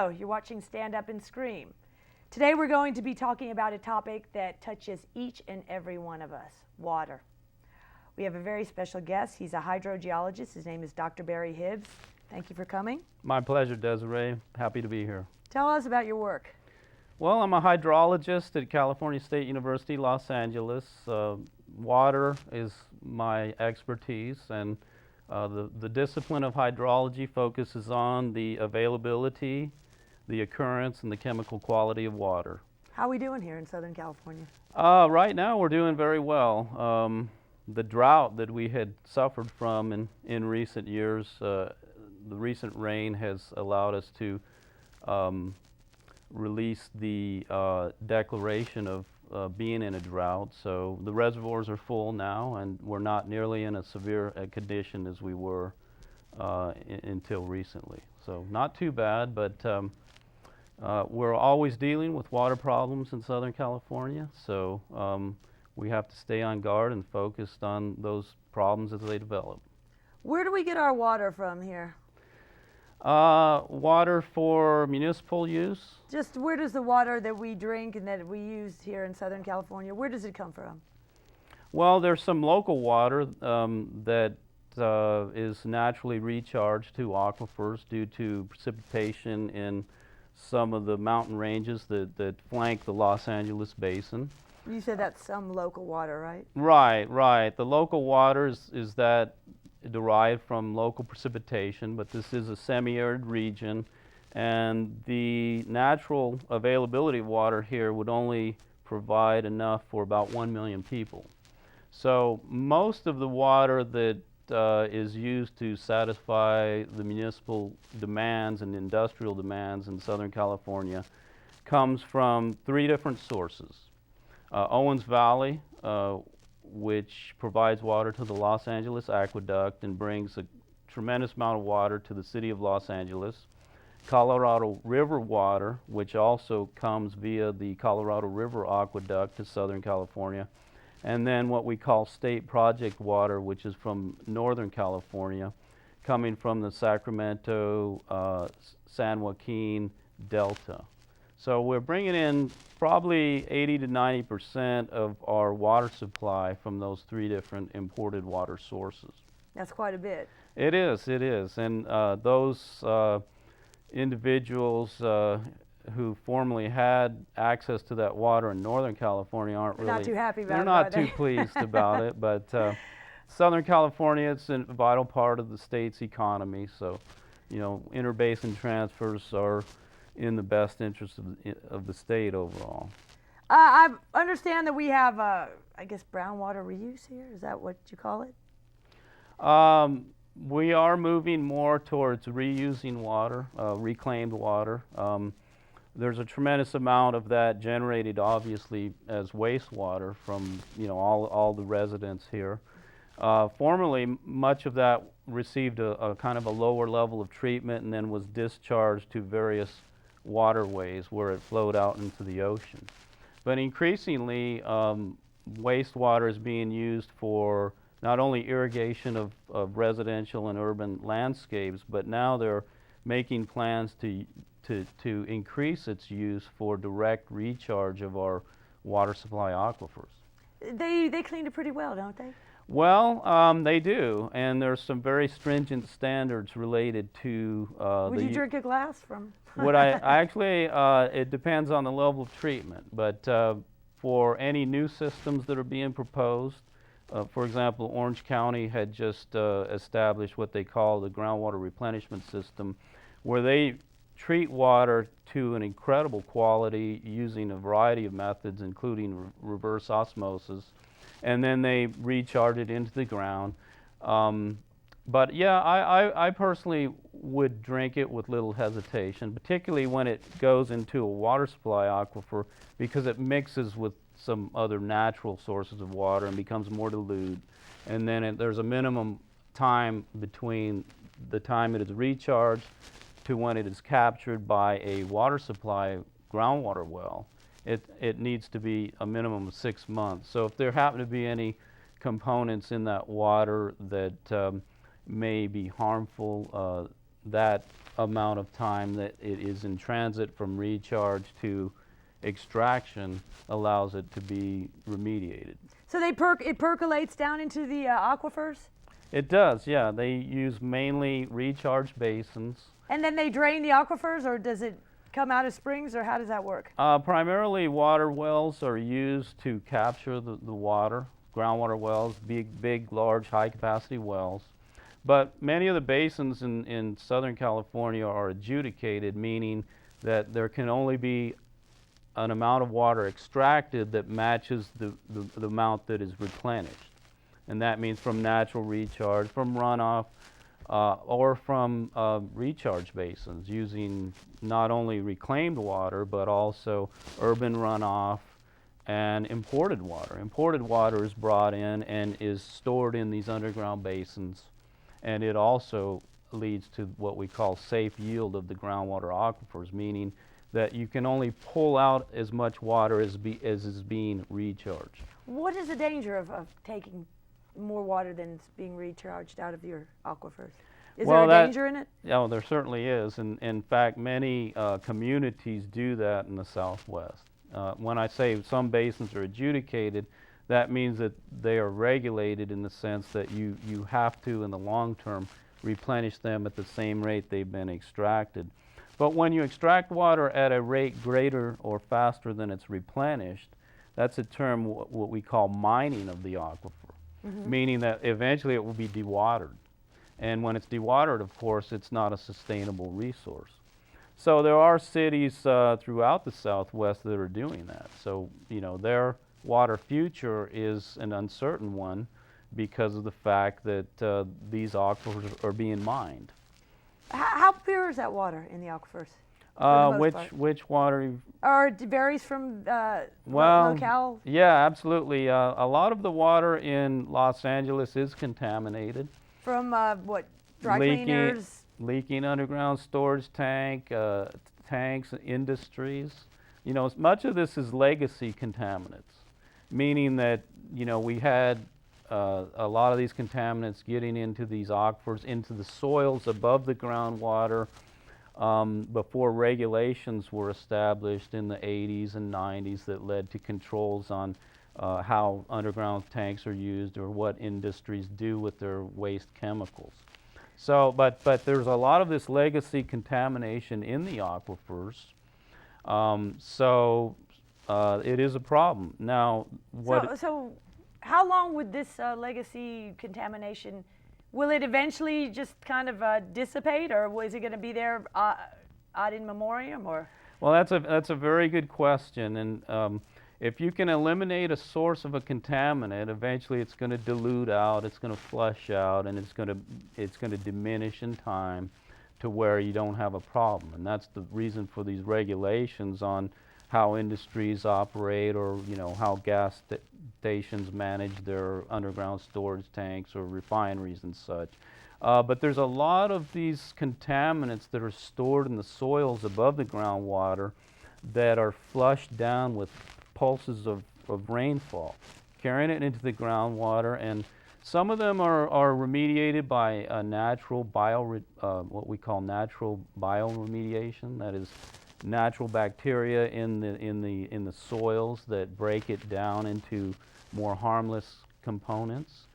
Hello, you're watching Stand Up and Scream. Today we're going to be talking about a topic that touches each and every one of us, water. We have a very special guest. He's a hydrogeologist. His name is Dr. Barry Hibbs. Thank you for coming. My pleasure, Desiree. Happy to be here. Tell us about your work. Well, I'm a hydrologist at California State University, Los Angeles. Water is my expertise, and the discipline of hydrology focuses on the availability, the occurrence, and the chemical quality of water. How are we doing here in Southern California? Right now we're doing very well. The drought that we had suffered from in recent years, the recent rain has allowed us to release the declaration of being in a drought. So the reservoirs are full now, and we're not nearly in a severe condition as we were until recently. So not too bad, but we're always dealing with water problems in Southern California. So we have to stay on guard and focused on those problems as they develop. Where do we get our water from here? Water for municipal use. Just where does the water that we drink and that we use here in Southern California, where does it come from? Well, there's some local water that is naturally recharged to aquifers due to precipitation in some of the mountain ranges that flank the Los Angeles basin. You said that's some local water, right? Right. The local water is that derived from local precipitation, but this is a semi-arid region, and the natural availability of water here would only provide enough for about 1 million people. So most of the water that is used to satisfy the municipal demands and industrial demands in Southern California comes from 3 different sources. Owens Valley, which provides water to the Los Angeles Aqueduct and brings a tremendous amount of water to the city of Los Angeles. Colorado River water, which also comes via the Colorado River Aqueduct to Southern California. And then what we call state project water, which is from Northern California, coming from the Sacramento, San Joaquin Delta. So we're bringing in probably 80 to 90% of our water supply from those 3 different imported water sources. That's quite a bit. It is. And those individuals who formerly had access to that water in Northern California aren't They're really... not too happy about they're it, not are too they? pleased about it, but Southern California, it's a vital part of the state's economy, so, you know, interbasin transfers are in the best interest of the state overall. I understand that we have, I guess, brown water reuse here. Is that what you call it? We are moving more towards reusing water, reclaimed water. There's a tremendous amount of that generated, obviously, as wastewater from, you know, all the residents here. Formerly, much of that received a kind of a lower level of treatment and then was discharged to various waterways where it flowed out into the ocean. But increasingly, wastewater is being used for not only irrigation of residential and urban landscapes, but now they're making plans to increase its use for direct recharge of our water supply aquifers. They clean it pretty well, don't they? Well, they do, and there's some very stringent standards related to Would you drink a glass from? Would I actually? It depends on the level of treatment, but for any new systems that are being proposed, for example, Orange County had just established what they call the groundwater replenishment system, where they treat water to an incredible quality using a variety of methods, including reverse osmosis, and then they recharge it into the ground. But yeah, I personally would drink it with little hesitation, particularly when it goes into a water supply aquifer, because it mixes with some other natural sources of water and becomes more dilute. And then there's a minimum time between the time it is recharged to when it is captured by a water supply groundwater well. It needs to be a minimum of 6 months. So if there happen to be any components in that water that may be harmful, that amount of time that it is in transit from recharge to extraction allows it to be remediated. So it percolates down into the aquifers? It does, yeah. They use mainly recharge basins. And then they drain the aquifers, or does it come out of springs, or how does that work? Primarily water wells are used to capture the water, groundwater wells, big, large, high-capacity wells. But many of the basins in Southern California are adjudicated, meaning that there can only be an amount of water extracted that matches the amount that is replenished. And that means from natural recharge, from runoff, or from recharge basins using not only reclaimed water, but also urban runoff and imported water. Imported water is brought in and is stored in these underground basins, and it also leads to what we call safe yield of the groundwater aquifers, meaning that you can only pull out as much water as is being recharged. What is the danger of taking more water than is being recharged out of your aquifers? Is there a danger in it? Yeah, there certainly is. And in fact, many communities do that in the Southwest. When I say some basins are adjudicated, that means that they are regulated in the sense that you have to, in the long term, replenish them at the same rate they've been extracted. But when you extract water at a rate greater or faster than it's replenished, that's a term what we call mining of the aquifer, meaning that eventually it will be dewatered. And when it's dewatered, of course, it's not a sustainable resource. So there are cities throughout the Southwest that are doing that. So, you know, their water future is an uncertain one because of the fact that these aquifers are being mined. How pure is that water in the aquifers? For the most part? Which water? Or it varies from Well, locale? yeah, absolutely. A lot of the water in Los Angeles is contaminated. From what, dry cleaners? Leaking underground storage tanks, industries. You know, much of this is legacy contaminants, meaning that, you know, we had a lot of these contaminants getting into these aquifers, into the soils above the groundwater before regulations were established in the 80s and 90s that led to controls on how underground tanks are used or what industries do with their waste chemicals. So, but there's a lot of this legacy contamination in the aquifers, so it is a problem. Now, So how long would this legacy contamination, will it eventually just kind of dissipate, or is it going to be there ad in memoriam, or? Well, that's a very good question, and if you can eliminate a source of a contaminant, eventually it's going to dilute out, it's going to flush out, and it's going to diminish in time to where you don't have a problem. And that's the reason for these regulations on how industries operate, or, you know, how gas stations manage their underground storage tanks or refineries and such. But there's a lot of these contaminants that are stored in the soils above the groundwater that are flushed down with pulses of rainfall, carrying it into the groundwater, and some of them are remediated by a natural what we call natural bioremediation. That is, natural bacteria in the soils that break it down into more harmless components.